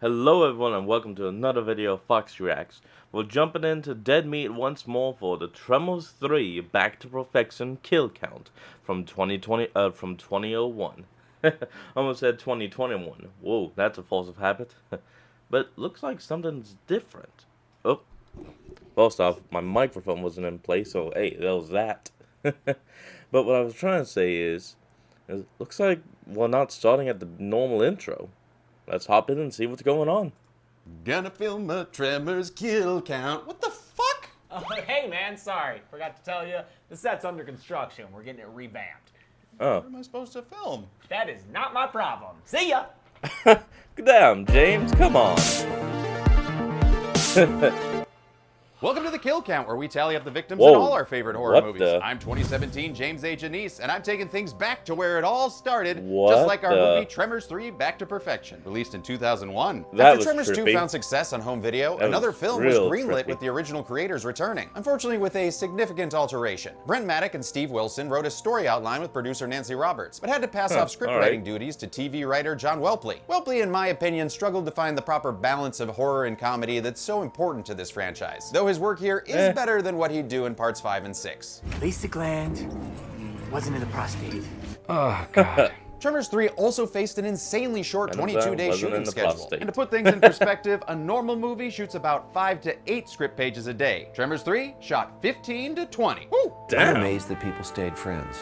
Hello everyone and welcome to another video of Fox Reacts. We're jumping into Dead Meat once more for the Tremors 3 Back to Perfection kill count from 2001. Almost said 2021. Whoa, that's a force of habit. But looks like something's different. Oh, first off, my microphone wasn't in place, so hey, there was that. But what I was trying to say is it looks like we're not starting at the normal intro. Let's hop in and see what's going on. Gonna film a Tremors kill count. What the fuck? Oh, hey man, sorry. Forgot to tell you, the set's under construction. We're getting it revamped. Oh. What am I supposed to film? That is not my problem. See ya! Damn, James, come on. Welcome to the Kill Count, where we tally up the victims Whoa. in all our favorite horror What movies. the? I'm 2017 James A. Janice, and I'm taking things back to where it all started, What just like our the? movie Tremors 3 Back to Perfection, released in 2001. That After was Tremors 2 trippy. found success on home video, That another was film was real greenlit trippy. with the original creators returning, unfortunately with a significant alteration. Brent Maddock and Steve Wilson wrote a story outline with producer Nancy Roberts, but had to pass off script alright. writing duties to TV writer John Welpley. Welpley, in my opinion, struggled to find the proper balance of horror and comedy that's so important to this franchise, though his work here is better than what he'd do in parts 5 and 6. At least the gland wasn't in the prostate. Oh, God. Tremors 3 also faced an insanely short None of that 22-day wasn't in shooting the schedule. prostate. And to put things in perspective, a normal movie shoots about 5 to 8 script pages a day. Tremors 3 shot 15 to 20. Woo! Damn. I'm amazed that people stayed friends.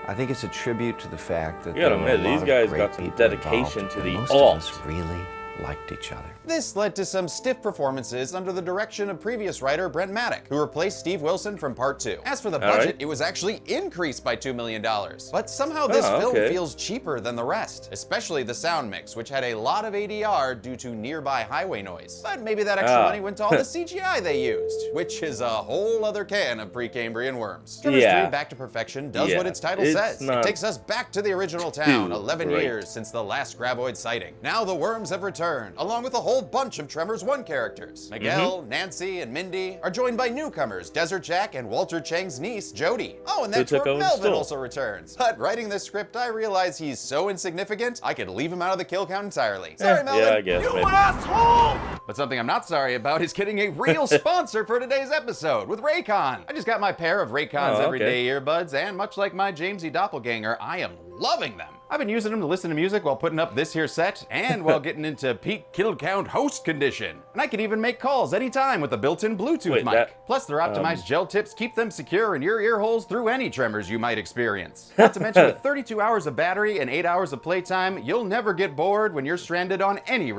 I think it's a tribute to the fact that You gotta there were a admit, these lot of guys great got some people dedication involved, to and the most art. of us really liked each other. This led to some stiff performances under the direction of previous writer Brent Maddock, who replaced Steve Wilson from part 2. As for the budget, Alright. it was actually increased by $2 million. But somehow this film okay. feels cheaper than the rest, especially the sound mix, which had a lot of ADR due to nearby highway noise. But maybe that extra money went to all the CGI they used, which is a whole other can of Precambrian worms. Tremors 3 Back to Perfection does Yeah, what its title it's says. It not takes us back to the original town, too 11 great. years since the last graboid sighting. Now the worms have returned, along with a whole bunch of Tremors 1 characters. Miguel, Nancy, and Mindy are joined by newcomers Desert Jack and Walter Chang's niece, Jody. Oh, and Who that took twerp over the Melvin stool. also returns. But writing this script, I realize he's so insignificant, I could leave him out of the kill count entirely. Sorry, Melvin. Yeah, I guess. maybe. But something I'm not sorry about is getting a real sponsor for today's episode with Raycon. I just got my pair of Raycon's Oh, everyday earbuds, and much like my Jamesy doppelganger, I am loving them. I've been using them to listen to music while putting up this here set, and while getting into peak kill count host condition. And I can even make calls anytime with a built-in Bluetooth Wait, mic. that- Plus, their optimized gel tips keep them secure in your ear holes through any tremors you might experience. Not to mention, with 32 hours of battery and 8 hours of playtime, you'll never get bored when you're stranded on any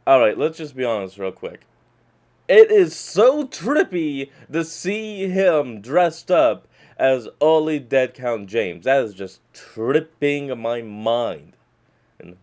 Alright, let's just be honest real quick. It is so trippy to see him dressed up as early Dead Count James. That is just tripping my mind. And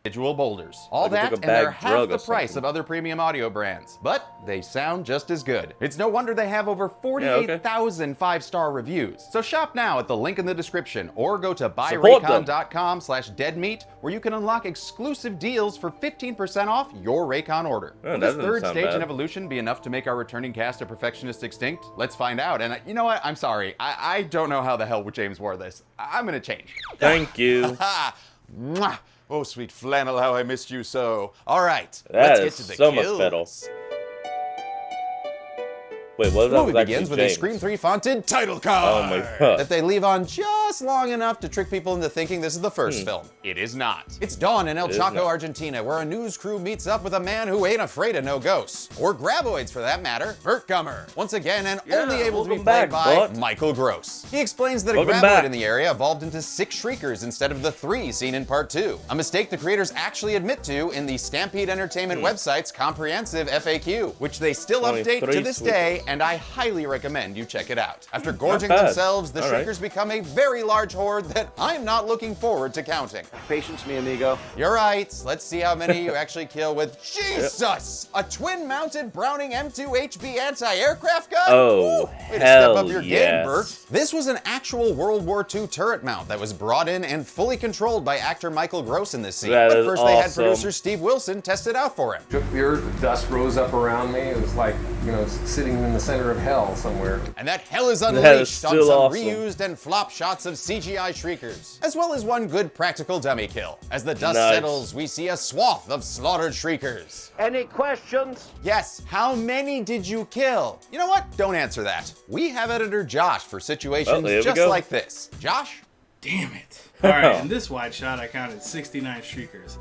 individual boulders. All Like he that, took a and they're bad half drug the or price something. of other premium audio brands. But they sound just as good. It's no wonder they have over 48,000 5-star reviews. So shop now at the link in the description, or go to Support them. buyraycon.com/deadmeat, where you can unlock exclusive deals for 15% off your Raycon order. Oh, Will that this doesn't third sound stage in bad. evolution be enough to make our returning cast of perfectionists extinct? Let's find out. And you know what? I'm sorry. I don't know how the hell James wore this. I'm gonna change. thank you. Ha! Mwah! Oh, sweet flannel, how I missed you so. All right, That let's get is to the so much kills. better. Wait, what was The that? movie Was begins actually with a James. Scream 3 fonted title card Oh my god. that they leave on just long enough to trick people into thinking this is the first film. It is not. It's dawn in El is Chaco, not. Argentina, where a news crew meets up with a man who ain't afraid of no ghosts. Or graboids, for that matter. Burt Gummer. Once again, and only able to be welcome played back, by Burt. Michael Gross. He explains that a Welcome graboid back. in the area evolved into 6 shriekers instead of the 3 seen in part 2. A mistake the creators actually admit to in the Stampede Entertainment website's comprehensive FAQ, which they still Only update to 3 this sweet- day, and I highly recommend you check it out. After gorging bad. themselves, the All right. shriekers become a very large horde that I'm not looking forward to counting. Patience, mi amigo. You're right. Let's see how many you actually kill with Jesus! A twin-mounted Browning M2 HB anti-aircraft gun? Oh, Ooh, way to step hell up your game, yes. Bert. This was an actual World War II turret mount that was brought in and fully controlled by actor Michael Gross in this scene. That But is first they had awesome. producer Steve Wilson test it out for him. Took the earth, the dust rose up around me. It was like, you know, sitting in the center of hell somewhere. And that hell is is unleashed on still some awesome. reused and flop shots of CGI shriekers, as well as one good practical dummy kill. As the dust Nice. settles, we see a swath of slaughtered shriekers. Any questions? Yes, how many did you kill? You know what? Don't answer that. We have editor Josh for situations here we just go. like this. Josh? Damn it. Alright, in this wide shot, I counted 69 shriekers.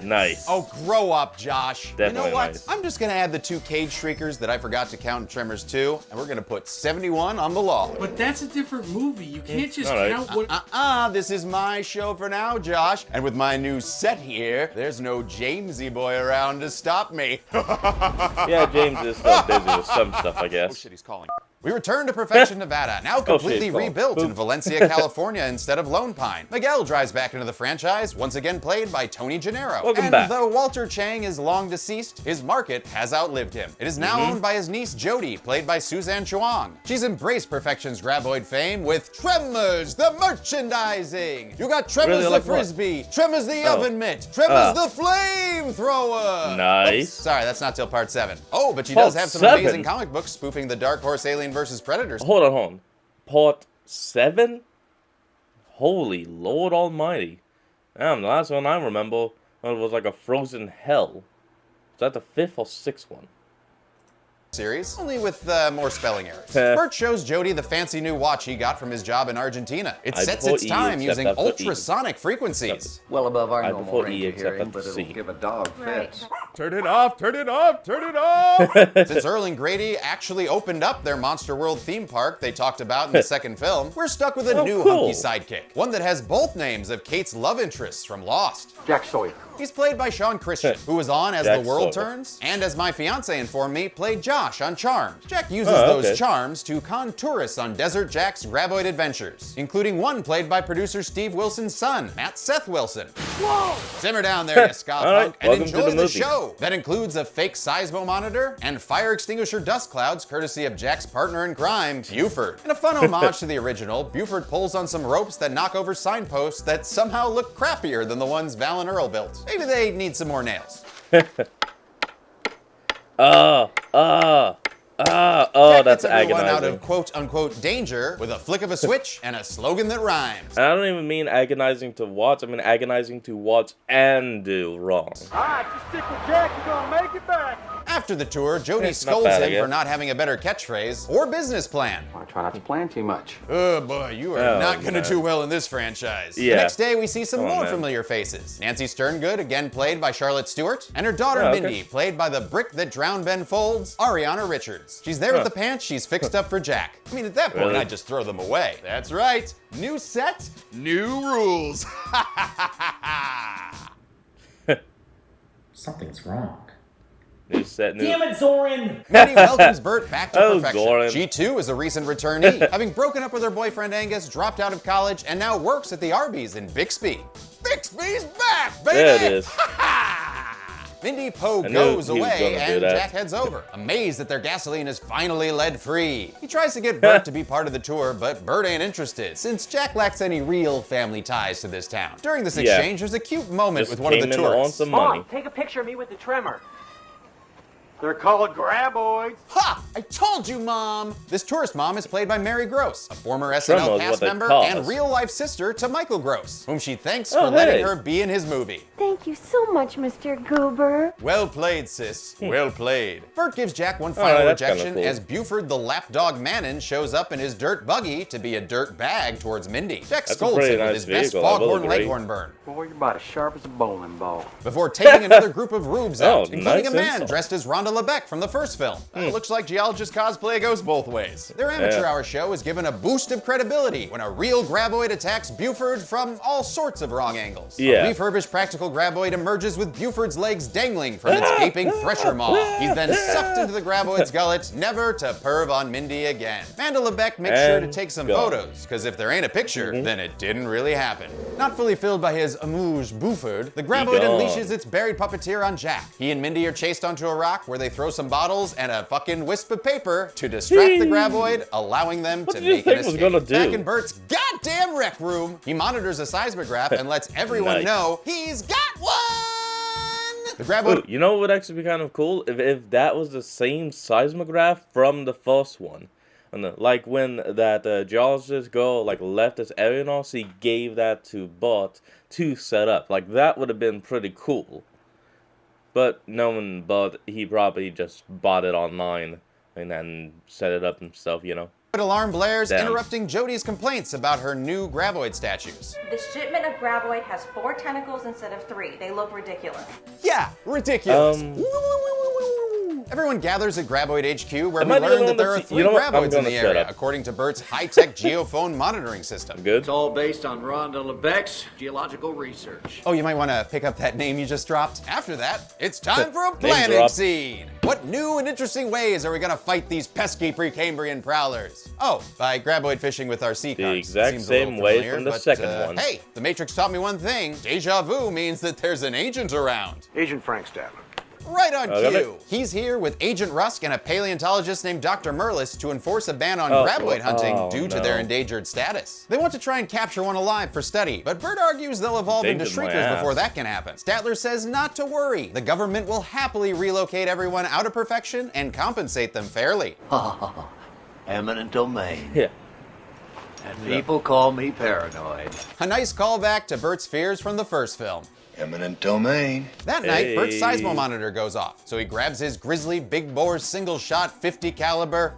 Nice. Oh, grow up, Josh. You know Definitely what? nice. I'm just gonna add the 2 cage shriekers that I forgot to count in Tremors 2, and we're gonna put 71 on the log. But that's a different movie. You can't just Alright. count what. This is my show for now, Josh. And with my new set here, there's no Jamesy boy around to stop me. Yeah, James is still busy with some stuff, I Oh guess. shit, he's calling. We return to Perfection, Nevada, now completely he's calling. rebuilt in Oops. Valencia, California instead of Lone Pine. Miguel drives back into the franchise, once again played by Tony Gennaro. Welcome and back. though Walter Chang is long deceased, his market has outlived him. It is now owned by his niece Jody, played by Suzanne Chuang. She's embraced Perfection's graboid fame with Tremors, the merchandising. You got Tremors Really, the like what? Frisbee, Tremors the Oh. Oven Mitt, Tremors the Flamethrower. Nice. Oops, sorry, that's not till part 7. Oh, but she Part does have some 7? amazing comic books spoofing the Dark Horse Alien vs. Predator. Hold on. Part 7? Holy Lord Almighty. Damn, the last one I remember was like a frozen hell. Is that the 5th or 6th one? Series, only with more spelling errors. Bert shows Jody the fancy new watch he got from his job in Argentina. It I sets put its E, time except using I put E. ultrasonic frequencies. Well above our I normal prefer range E of except hearing, at but the it'll C. give a dog fits. Turn it off, turn it off, turn it off! Since Earl and Grady actually opened up their Monster World theme park they talked about in the second film, we're stuck with a Oh, new cool. hunky sidekick. One that has both names of Kate's love interests from Lost. Jack Sawyer. He's played by Sean Christian, who was on As Jack the World Sawyer. Turns, and as my fiance informed me, played Josh on Charmed. Jack uses Oh, okay. those charms to con tourists on Desert Jack's graboid adventures, including one played by producer Steve Wilson's son, Matt Seth Wilson. Whoa! Simmer down there, you ska All right, punk, and welcome to enjoy the the movie. show. That includes a fake seismo monitor and fire extinguisher dust clouds, courtesy of Jack's partner in crime, Buford. In a fun homage to the original, Buford pulls on some ropes that knock over signposts that somehow look crappier than the ones Val and Earl built. Maybe they need some more nails. Oh, that's Gets everyone out agonizing. of quote-unquote danger with a flick of a switch and a slogan that rhymes. And I don't even mean agonizing to watch, I mean agonizing to watch and do wrong. Alright, just stick with Jack, you're gonna make it back. After the tour, Jody It's not scolds bad, I him guess. for not having a better catchphrase or business plan. I try not to plan too much. Oh boy, you are Oh, not gonna man. do well in this franchise. Yeah. The next day, we see some Come on, more man. familiar faces. Nancy Sterngood, again played by Charlotte Stewart, and her daughter Oh, okay. Mindy, played by the brick that drowned Ben Folds, Ariana Richards. She's there with the pants she's fixed up for Jack. I mean, at that point, Really? I'd just throw them away. That's right. New set, new rules. Something's wrong. New set, new. Damn it, Zoran! Mindy welcomes Bert back to Oh, perfection. Zoran. She too is a recent returnee, having broken up with her boyfriend Angus, dropped out of college, and now works at the Arby's in Bixby. Bixby's back, baby! There it is. Mindy Poe I knew goes he was away gonna do and that. Jack heads over, amazed that their gasoline is finally lead-free. He tries to get Bert to be part of the tour, but Bert ain't interested, since Jack lacks any real family ties to this town. During this Yeah. exchange, there's a cute moment Just with one of the came in on tourists. some money. take a picture of me with the tremor. They're called graboids. Ha! I told you, Mom! This tourist mom is played by Mary Gross, a former Tremors, SNL what cast they member call and us. real-life sister to Michael Gross, whom she thanks Oh, for letting hey. her be in his movie. Thank you so much, Mr. Goober. Well played, sis. Well played. Bert gives Jack one All final right, that's kinda rejection cool. as Buford the lapdog Mannon shows up in his dirt buggy to be a dirt bag towards Mindy. Jack That's a scolds pretty him with nice his best vehicle, I will foghorn agree. leghorn burn, Boy, you're about as sharp as a bowling ball. before taking another group of rubes Oh, out, including nice a man insult. dressed as Rhonda LeBeck from the first film. Looks like geologist cosplay goes both ways. Their amateur Yeah. hour show is given a boost of credibility when a real graboid attacks Buford from all sorts of wrong angles. Yeah. A refurbished practical graboid emerges with Buford's legs dangling from its gaping thresher maw. He's then sucked into the graboid's gullet, never to perv on Mindy again. Rhonda LeBeck makes sure to And take some gone. photos, because if there ain't a picture, Mm-hmm. then it didn't really happen. Not fully filled by his amuse Buford, the graboid gone. unleashes its buried puppeteer on Jack. He and Mindy are chased onto a rock where they throw some bottles and a fucking wisp of paper to distract the graboid, allowing them What to did you make an think was escape. gonna do? Back in Bert's goddamn rec room, he monitors a seismograph and lets everyone Nice. know he's got one! The graboid... Ooh, you know what would actually be kind of cool? If that was the same seismograph from the first one. And like when that geologist girl like left this area and all, she gave that to Bart to set up. Like that would have been pretty cool. But knowing Bart, he probably just bought it online and then set it up himself, you know. Alarm blares, Damn. interrupting Jodie's complaints about her new graboid statues. The shipment of graboid has 4 tentacles instead of 3. They look ridiculous. Yeah, ridiculous. Everyone gathers at Graboid HQ, where we learn that there are 3 graboids in the area, according to Bert's high-tech geophone monitoring system. Good. It's all based on Rhonda Lebeck's geological research. Oh, you might want to pick up that name you just dropped. After that, it's time for a planning scene. What new and interesting ways are we going to fight these pesky Precambrian prowlers? Oh, by graboid fishing with our sea cars. The exact Seems same way from the second one. Hey, the Matrix taught me one thing. Deja vu means that there's an agent around. Agent Frank Statler. Right on cue. He's here with Agent Rusk and a paleontologist named Dr. Merlis to enforce a ban on graboid hunting due to their endangered status. They want to try and capture one alive for study, but Bert argues they'll evolve into shriekers before that can happen. Statler says not to worry. The government will happily relocate everyone out of perfection and compensate them fairly. Eminent domain. Yeah. And people call me paranoid. A nice callback to Bert's fears from the first film. Eminent domain. That night, Bert's seismo monitor goes off, so he grabs his Grizzly big bore single shot 50 caliber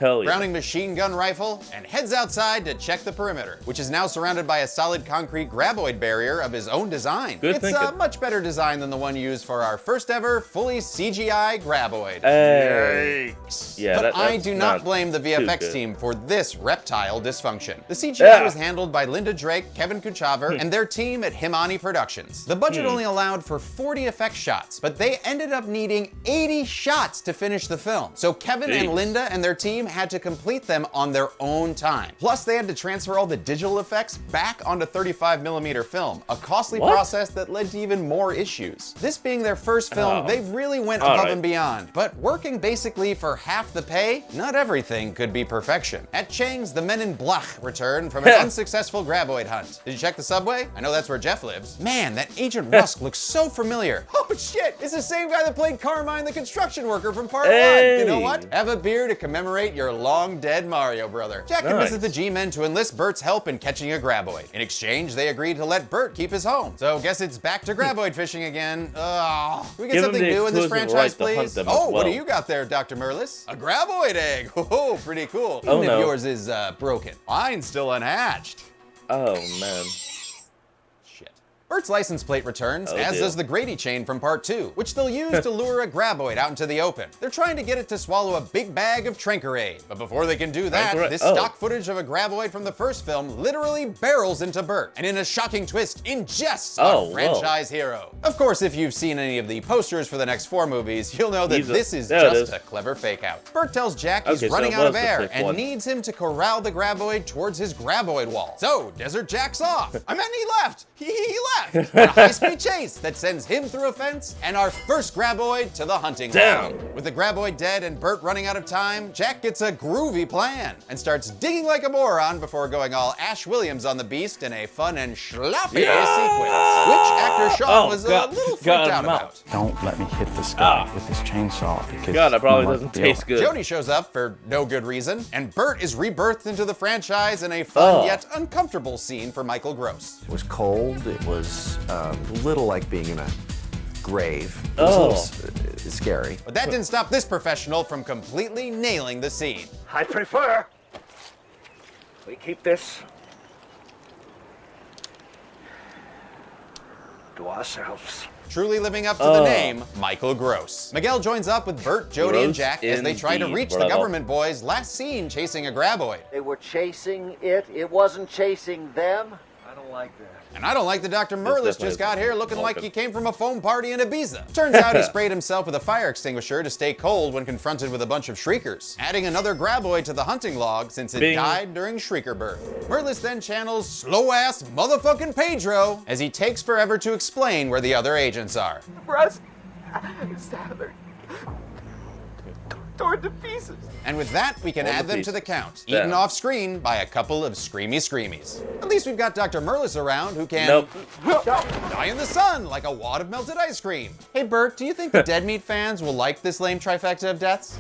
Hell yeah. Browning machine gun rifle and heads outside to check the perimeter, which is now surrounded by a solid concrete graboid barrier of his own design. Good it's a thinking. much better design than the one used for our first ever fully CGI graboid. Hey. Yeah, But I do not blame the VFX team for this reptile dysfunction. The CGI was handled by Linda Drake, Kevin Kuchaver, and their team at Himani Productions. The budget only allowed for 40 effect shots, but they ended up needing 80 shots to finish the film. So Kevin and Linda and their team had to complete them on their own time. Plus, they had to transfer all the digital effects back onto 35mm film, a costly process that led to even more issues. This being their first film, they really went above and beyond. But working basically for half the pay, not everything could be perfection. At Chang's, the men in black return from an unsuccessful graboid hunt. Did you check the subway? I know that's where Jeff lives. Man, that Agent Rusk looks so familiar. Oh shit, it's the same guy that played Carmine the construction worker from part 1. You know what? Have a beer to commemorate your long dead Mario brother. Jack convinces the G-men to enlist Bert's help in catching a graboid. In exchange, they agreed to let Bert keep his home. So guess it's back to graboid fishing again. Can we get something new in this franchise, please? Oh, what do you got there, Dr. Merlis? A graboid egg. Oh, pretty cool. Even if yours is broken. Mine's still unhatched. Oh, man. Bert's license plate returns, as does the Grady chain from part 2, which they'll use to lure a graboid out into the open. They're trying to get it to swallow a big bag of Trankerade. But before they can do that, this stock footage of a graboid from the first film literally barrels into Bert, and in a shocking twist, ingests our franchise hero. Of course, if you've seen any of the posters for the next 4 movies, you'll know that this is just a clever fake-out. Bert tells Jack he's running out of air and needs him to corral the graboid towards his graboid wall. So, Desert Jack's off. I meant he left. He left. On a high-speed chase that sends him through a fence and our first graboid to the hunting ground. With the graboid dead and Bert running out of time, Jack gets a groovy plan and starts digging like a moron before going all Ash Williams on the beast in a fun and sloppy sequence, which actor Sean was a little freaked out about. Don't let me hit this guy with this chainsaw because God, that probably doesn't taste good. Jodie shows up for no good reason, and Bert is rebirthed into the franchise in a fun yet uncomfortable scene for Michael Gross. It was cold. It was a little like being in a grave. It was a little scary. But that didn't stop this professional from completely nailing the scene. I prefer we keep this to ourselves. Truly living up to the name, Michael Gross. Miguel joins up with Bert, Jodie, and Jack as they try to reach the government boys last seen chasing a graboid. They were chasing it. It wasn't chasing them. I don't like that. And I don't like that Dr. Merlis just got here looking like he came from a foam party in Ibiza. Turns out he sprayed himself with a fire extinguisher to stay cold when confronted with a bunch of shriekers, adding another graboid to the hunting log since it died during shrieker birth. Merlis then channels slow-ass motherfucking Pedro as he takes forever to explain where the other agents are. Russ, Statler, Torn to pieces. And with that, we can All add the them to the pieces. count, Damn. eaten off screen by a couple of screamy screamies. At least we've got Dr. Merlis around who can Nope. die in the sun like a wad of melted ice cream. Hey Bert, do you think the Dead Meat fans will like this lame trifecta of deaths?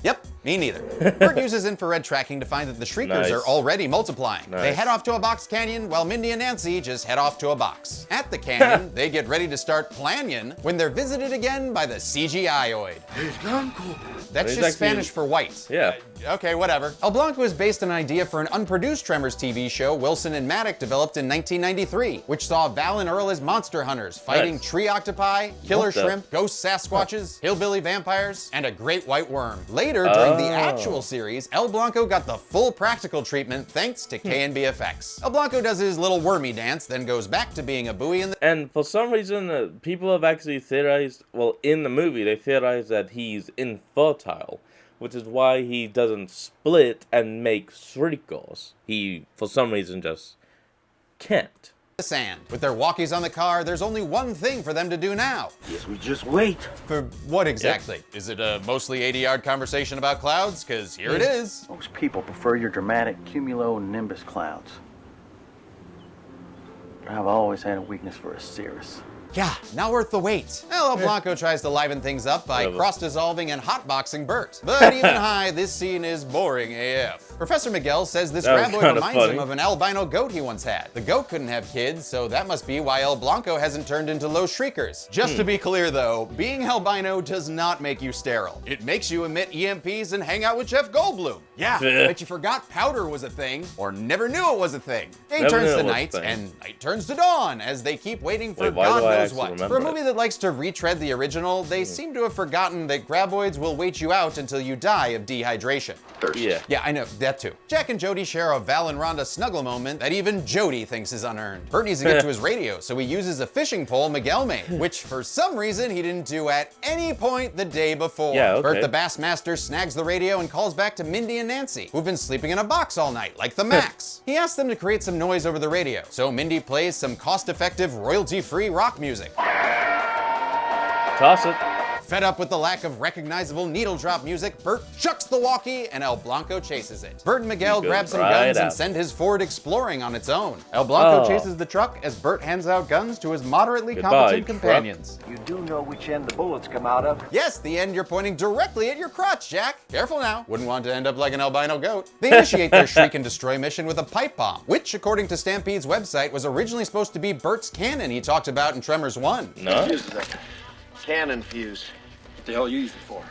Yep, me neither. Bert uses infrared tracking to find that the Shriekers Nice. are already multiplying. They Nice. head off to a box canyon while Mindy and Nancy just head off to a box. At the canyon, they get ready to start planning when they're visited again by the CGI-oid. That's He's just actually- Spanish for white. Yeah. Okay, whatever. El Blanco is based on an idea for an unproduced Tremors TV show Wilson and Maddock developed in 1993, which saw Val and Earl as monster hunters, fighting Nice. tree octopi, killer What the- shrimp, ghost Sasquatches, hillbilly vampires, and a great white worm. Later, during the Oh. actual series, El Blanco got the full practical treatment thanks to K&B Effects. El Blanco does his little wormy dance, then goes back to being a buoy in the... And for some reason, people have actually theorized, well, in the movie, they theorized that he's infertile, which is why he doesn't split and make shriekers. He, for some reason, just can't. sand. With their walkies on the car, there's only one thing for them to do now. Yes, we just wait. For what exactly? Is it a mostly 80-yard conversation about clouds? Because here it is. Most people prefer your dramatic cumulonimbus clouds. But I've always had a weakness for a cirrus. Yeah, not worth the wait. El Blanco tries to liven things up by Whatever. cross-dissolving and hotboxing Bert. But even high, this scene is boring AF. Professor Miguel says this That was graboid kinda reminds funny. him of an albino goat he once had. The goat couldn't have kids, so that must be why El Blanco hasn't turned into Los Shriekers. Just to be clear though, being albino does not make you sterile. It makes you emit EMPs and hang out with Jeff Goldblum. Yeah, but you forgot powder was a thing, or never knew it was a thing. Day Never turns knew to it was a night, thing. and night turns to dawn, as they keep waiting for Wait, why God do I knows actually what. remember For a it? movie that likes to retread the original, they seem to have forgotten that graboids will wait you out until you die of dehydration. Yeah. Yeah, I know, that too. Jack and Jody share a Val and Rhonda snuggle moment that even Jody thinks is unearned. Bert needs to get to his radio, so he uses a fishing pole Miguel made, which for some reason he didn't do at any point the day before. Yeah, okay. Bert the Bassmaster snags the radio and calls back to Mindy and Nancy, who've been sleeping in a box all night, like the Max. He asks them to create some noise over the radio, so Mindy plays some cost-effective, royalty-free rock music. Toss it. Fed up with the lack of recognizable needle drop music, Bert chucks the walkie and El Blanco chases it. Bert and Miguel He goes grab some right guns and out. send his Ford exploring on its own. El Blanco Oh. chases the truck as Bert hands out guns to his moderately Goodbye, competent truck. companions. You do know which end the bullets come out of. Yes, the end you're pointing directly at your crotch, Jack. Careful now. Wouldn't want to end up like an albino goat. They initiate their shriek and destroy mission with a pipe bomb, which, according to Stampede's website, was originally supposed to be Bert's cannon he talked about in Tremors 1. No? Uses a cannon fuse. What the hell you use it for?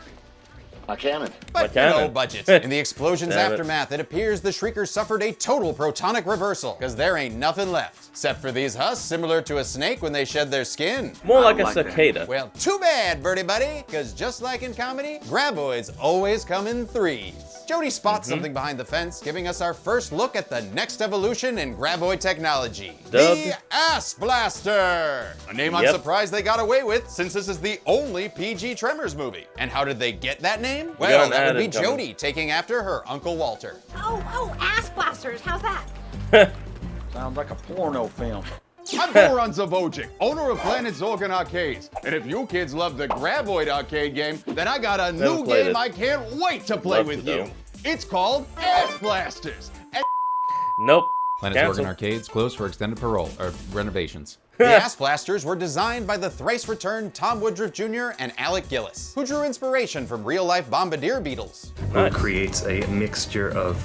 A cannon. But My no cannon. budget. In the explosion's Damn it. aftermath, it appears the Shriekers suffered a total protonic reversal, because there ain't nothing left. Except for these husks, similar to a snake when they shed their skin. More like a cicada. Well, too bad, Birdie Buddy, because just like in comedy, graboids always come in threes. Jody spots something behind the fence, giving us our first look at the next evolution in graboid technology. The Ass Blaster! A name I'm Yep. surprised they got away with, since this is the only PG Tremors movie. And how did they get that name? got Well, an that would ad be coming. Jody taking after her Uncle Walter. Oh, ass blasters. How's that? Sounds like a porno film. I'm Goran Zavojic, owner of Planet Zorgan Arcades. And if you kids love the Graboid arcade game, then I got a Never new played game it. I can't wait to play Love with to, you. though. It's called Ass Blasters. And Nope. Planet Cancel. Zorgan Arcades closed for extended parole, or renovations. The Ass Blasters were designed by the thrice-returned Tom Woodruff Jr. and Alec Gillis, who drew inspiration from real-life bombardier beetles. It creates a mixture of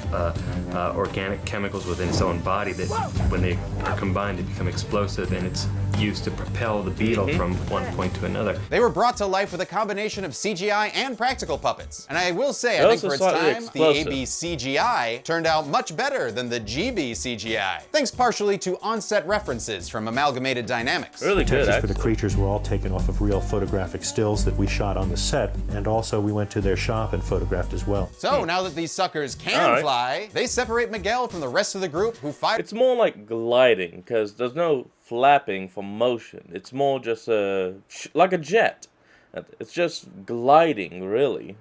organic chemicals within its own body that, when they are combined, they become explosive, and it's used to propel the beetle from one point to another. They were brought to life with a combination of CGI and practical puppets. And I will say, I They're think for also its slightly time, explosive. the AB CGI turned out much better than the GB CGI, thanks partially to on-set references from Amalgamated Dynamics. Really good, Textures for the actually. creatures were all taken off of real photographic stills that we shot on the set, and also we went to their shop and photographed as well. So now that these suckers can All right. fly, they separate Miguel from the rest of the group who fight. It's more like gliding, because there's no flapping for motion. It's more just like a jet. It's just gliding, really.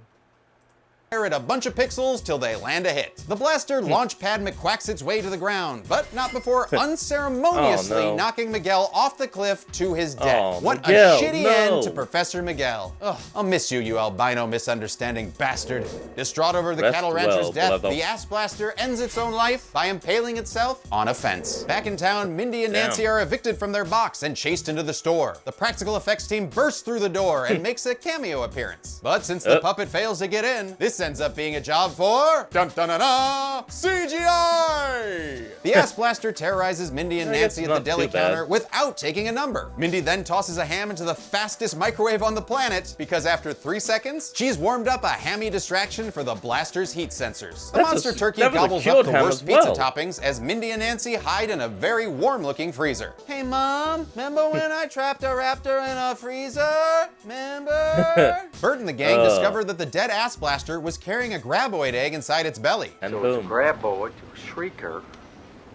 at a bunch of pixels till they land a hit. The blaster launch pad McQuacks its way to the ground, but not before unceremoniously knocking Miguel off the cliff to his death. What Miguel, a shitty end to Professor Miguel. Ugh, I'll miss you, you albino misunderstanding bastard. Distraught over the cattle rancher's death, the ass blaster ends its own life by impaling itself on a fence. Back in town, Mindy and Nancy are evicted from their box and chased into the store. The practical effects team bursts through the door and makes a cameo appearance. But since the puppet fails to get in, this ends up being a job for CGI! The ass blaster terrorizes Mindy and Nancy at the deli counter without taking a number. Mindy then tosses a ham into the fastest microwave on the planet because after 3 seconds, she's warmed up a hammy distraction for the blaster's heat sensors. The monster turkey gobbles up the worst pizza toppings as Mindy and Nancy hide in a very warm-looking freezer. Hey Mom, remember when I trapped a raptor in a freezer? Remember? Bert and the gang discovered that the dead ass blaster was carrying a graboid egg inside its belly. And so it's a graboid to a shrieker.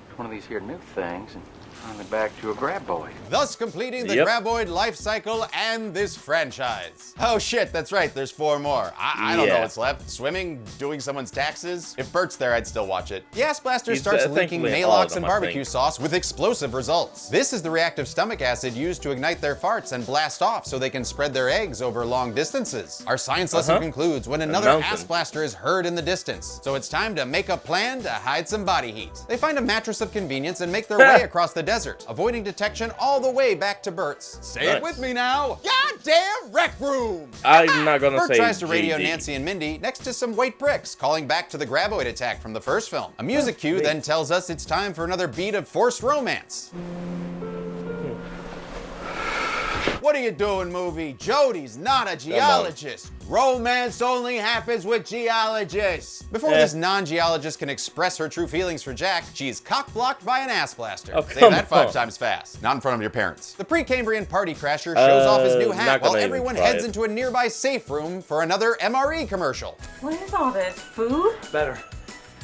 It's one of these here new things, and finally back to a graboid. Thus completing the graboid life cycle and this franchise. Oh shit, that's right, there's 4 more. I don't know what's left. Swimming, doing someone's taxes. If Bert's there, I'd still watch it. The ass blaster starts leaking Malox and barbecue sauce with explosive results. This is the reactive stomach acid used to ignite their farts and blast off so they can spread their eggs over long distances. Our science lesson concludes when another ass blaster is heard in the distance. So it's time to make a plan to hide some body heat. They find a mattress of convenience and make their way across the desert, avoiding detection all the way back to Bert's. Say it with me now. Goddamn rec room! I'm not gonna Bert say tries to radio GD. Nancy and Mindy next to some white bricks, calling back to the graboid attack from the first film. A music cue then tells us it's time for another beat of forced romance. What are you doing, movie? Jody's not a geologist. Romance only happens with geologists. Before this non-geologist can express her true feelings for Jack, she's cock-blocked by an ass blaster. Say that 5 times fast. Not in front of your parents. The Precambrian party crasher shows off his new hat while everyone heads into a nearby safe room for another MRE commercial. What is all this? Food? Better.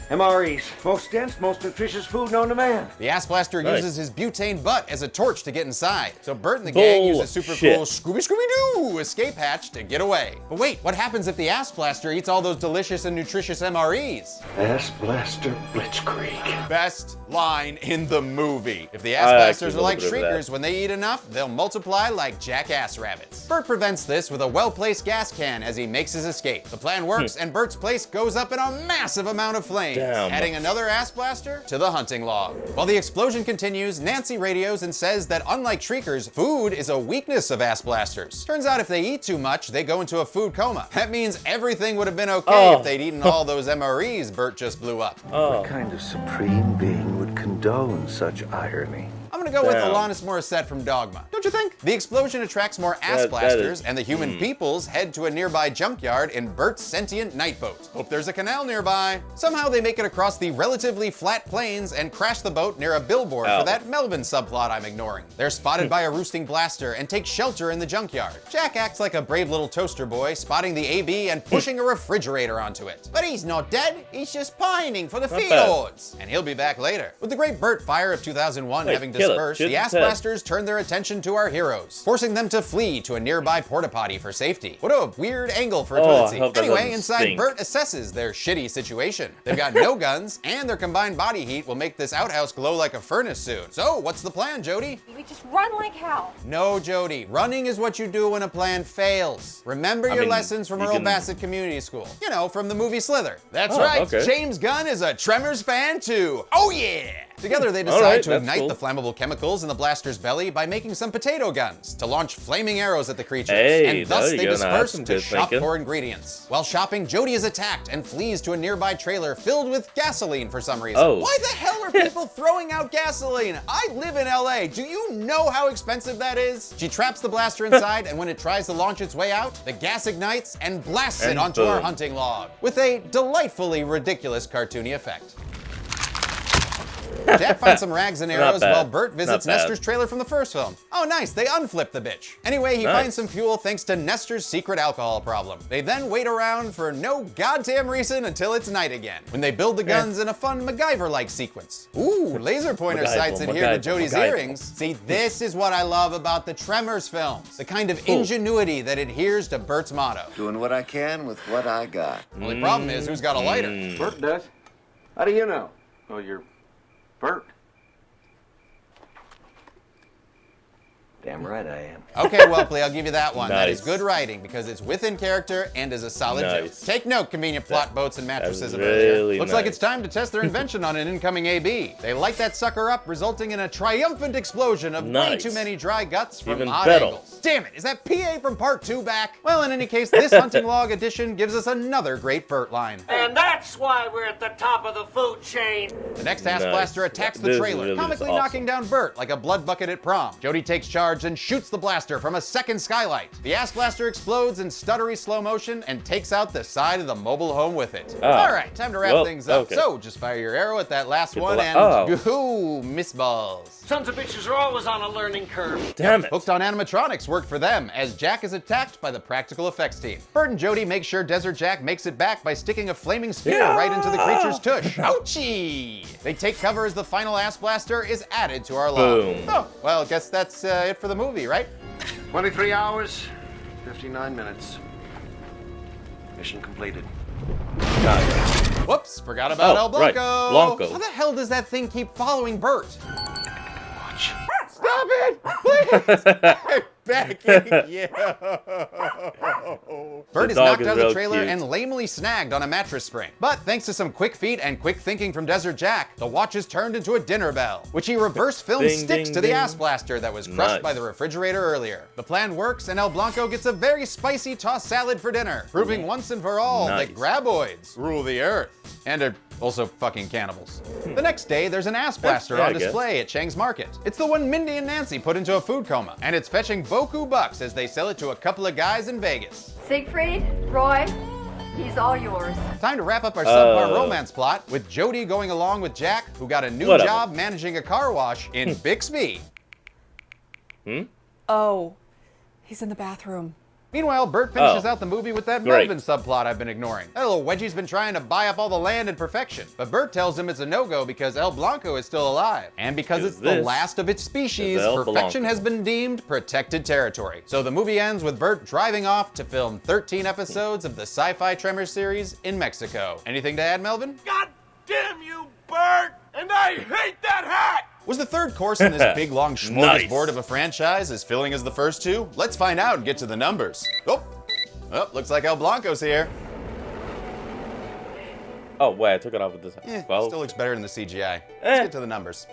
MREs, most dense, most nutritious food known to man. The ass blaster uses his butane butt as a torch to get inside. So Bert and the gang use a super cool Scooby-Scooby-Doo escape hatch to get away. But wait, what happens if the ass blaster eats all those delicious and nutritious MREs? Ass blaster blitzkrieg. Best line in the movie. If the ass blasters are like shriekers, when they eat enough, they'll multiply like jackass rabbits. Bert prevents this with a well-placed gas can as he makes his escape. The plan works and Bert's place goes up in a massive amount of flames. Adding another ass blaster to the hunting log. While the explosion continues, Nancy radios and says that unlike shriekers, food is a weakness of ass blasters. Turns out if they eat too much, they go into a food coma. That means everything would have been okay if they'd eaten all those MREs Bert just blew up. What kind of supreme being would condone such irony? I'm gonna go with Alanis Morissette from Dogma. Don't you think? The explosion attracts more ass blasters, and the human peoples head to a nearby junkyard in Bert's sentient night boat. Hope there's a canal nearby. Somehow they make it across the relatively flat plains and crash the boat near a billboard for that Melvin subplot I'm ignoring. They're spotted by a roosting blaster and take shelter in the junkyard. Jack acts like a brave little toaster boy, spotting the AB and pushing a refrigerator onto it. But he's not dead, he's just pining for the fjords. And he'll be back later. With the great Bert fire of 2001 having dispersed, the ass blasters turn their attention to our heroes, forcing them to flee to a nearby porta potty for safety. What a weird angle for a toilet seat. Anyway, inside, Bert assesses their shitty situation. They've got no guns, and their combined body heat will make this outhouse glow like a furnace soon. So, what's the plan, Jody? We just run like hell. No, Jody. Running is what you do when a plan fails. Remember your lessons from Earl Bassett Community School. You know, from the movie Slither. That's right. James Gunn is a Tremors fan too. Oh yeah! Together they decide to ignite the flammable chemicals in the blaster's belly by making some potato guns to launch flaming arrows at the creatures. And thus they disperse to shop for ingredients. While shopping, Jody is attacked and flees to a nearby trailer filled with gasoline for some reason. Why the hell are people throwing out gasoline? I live in LA. Do you know how expensive that is? She traps the blaster inside, and when it tries to launch its way out, the gas ignites and blasts it onto our hunting log with a delightfully ridiculous cartoony effect. Jack finds some rags and arrows bad. while Bert visits Not bad. Nestor's trailer from the first film. Oh, nice, they unflipped the bitch. Anyway, he Nice. finds some fuel thanks to Nestor's secret alcohol problem. They then wait around for no goddamn reason until it's night again, when they build the guns in a fun MacGyver-like sequence. Ooh, laser pointer sights adhere to Jody's earrings. See, this is what I love about the Tremors films. The kind of ingenuity that adheres to Bert's motto. Doing what I can with what I got. Only problem is, who's got a lighter? Bert does. How do you know? Oh, you're Bert. Damn right I am. Okay, Whelpley, I'll give you that one. That is Nice. good writing because it's within character and is a solid Nice. joke. Take note, convenient plot boats and mattresses of really earlier. Looks like nice. it's time to test their invention on an incoming AB. They light that sucker up, resulting in a triumphant explosion of way Nice. too many dry guts from Even odd better. angles. Damn it, is that PA from part 2 back? Well, in any case, this hunting log edition gives us another great Bert line. And that's why we're at the top of the food chain. The next ass Nice. blaster attacks the This trailer, really is comically awesome. knocking down Bert like a blood bucket at prom. Jody takes charge and shoots the blaster from a second skylight. The ass blaster explodes in stuttery slow motion and takes out the side of the mobile home with it. Ah. All right, time to wrap Well, things up. okay. So just fire your arrow at that last one and ooh, miss balls. Sons of bitches are always on a learning curve. Damn it. Hooked on animatronics worked for them as Jack is attacked by the practical effects team. Bert and Jody make sure Desert Jack makes it back by sticking a flaming spear right into the creature's tush. Ouchie! They take cover as the final ass blaster is added to our log. Boom. Oh, well, I guess that's it for the movie, right? 23 hours, 59 minutes. Mission completed. Whoops, forgot about El right, Blanco. Blanco. How the hell does that thing keep following Bert? Stop it, please! Backing you. Bert is dog knocked is out of the real trailer cute. and lamely snagged on a mattress spring. But thanks to some quick feet and quick thinking from Desert Jack, the watch is turned into a dinner bell, which he reverse filmed Ding, sticks ding, to the ding. ass blaster that was crushed Nice. by the refrigerator earlier. The plan works, and El Blanco gets a very spicy tossed salad for dinner, proving once and for all Nice. that graboids rule the earth. And are also fucking cannibals. The next day, there's an ass blaster Yeah, I on guess. display at Chang's Market. It's the one Mindy and Nancy put into a food coma, and it's fetching boku bucks as they sell it to a couple of guys in Vegas. Siegfried, Roy, he's all yours. Time to wrap up our subpar romance plot with Jody going along with Jack, who got a new Whatever. job managing a car wash in Bixby. Oh, he's in the bathroom. Meanwhile, Bert finishes Oh. out the movie with that Great. Melvin subplot I've been ignoring. That little wedgie's been trying to buy up all the land in perfection, but Bert tells him it's a no-go because El Blanco is still alive. And because it's the this last of its species, is El perfection Blanco. has been deemed protected territory. So the movie ends with Bert driving off to film 13 episodes of the sci-fi Tremors series in Mexico. Anything to add, Melvin? God damn you, Bert! And I hate that hat! Was the third course in this big long smorgasbord of a franchise as filling as the first two? Let's find out and get to the numbers. Oh, looks like El Blanco's here. Oh, wait, I took it off with this. Well, Still looks better in the CGI. Let's get to the numbers.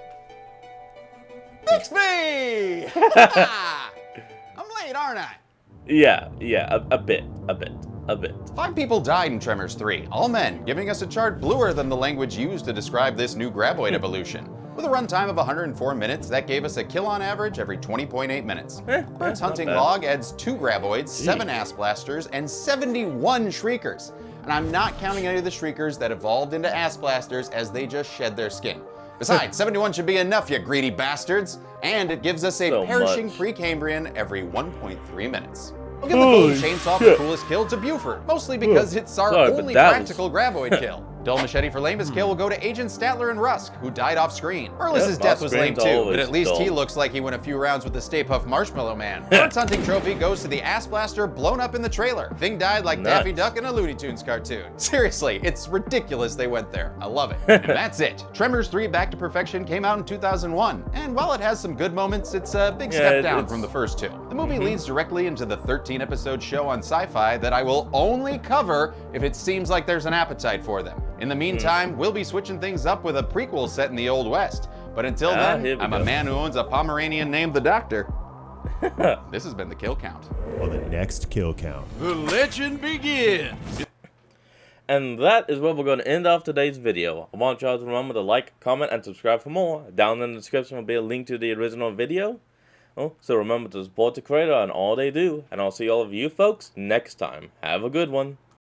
Bixby! I'm late, aren't I? yeah, a bit. 5 people died in Tremors 3, all men, giving us a chart bluer than the language used to describe this new graboid evolution. With a runtime of 104 minutes, that gave us a kill on average every 20.8 minutes. Bert's hunting bad. log adds 2 graboids, 7 ass blasters, and 71 shriekers. And I'm not counting any of the shriekers that evolved into ass blasters as they just shed their skin. Besides, 71 should be enough, you greedy bastards. And it gives us a So perishing much. Precambrian every 1.3 minutes. We'll give the golden chainsaw the coolest kill to Buford, mostly because it's our Sorry, but only that was- practical graboid kill. Dull machete for lamest kill will go to Agent Statler and Rusk, who died off screen. Merlis's death was lame off-screen's too, always but at least he dull. looks like he went a few rounds with the Stay Puft Marshmallow Man. Bert's hunting trophy goes to the ass blaster blown up in the trailer. Thing died like Nice. Daffy Duck in a Looney Tunes cartoon. Seriously, it's ridiculous they went there. I love it. And that's it. Tremors 3 Back to Perfection came out in 2001, and while it has some good moments, it's a big step down from the first two. The movie leads directly into the 13-episode show on Sci-Fi that I will only cover if it seems like there's an appetite for them. In the meantime, we'll be switching things up with a prequel set in the Old West. But until then, here we I'm go. a man who owns a Pomeranian named the Doctor. This has been the Kill Count. On the next Kill Count. The legend begins. And that is where we're going to end off today's video. I want y'all to remember to like, comment, and subscribe for more. Down in the description will be a link to the original video. Oh, so remember to support the creator and all they do. And I'll see all of you folks next time. Have a good one.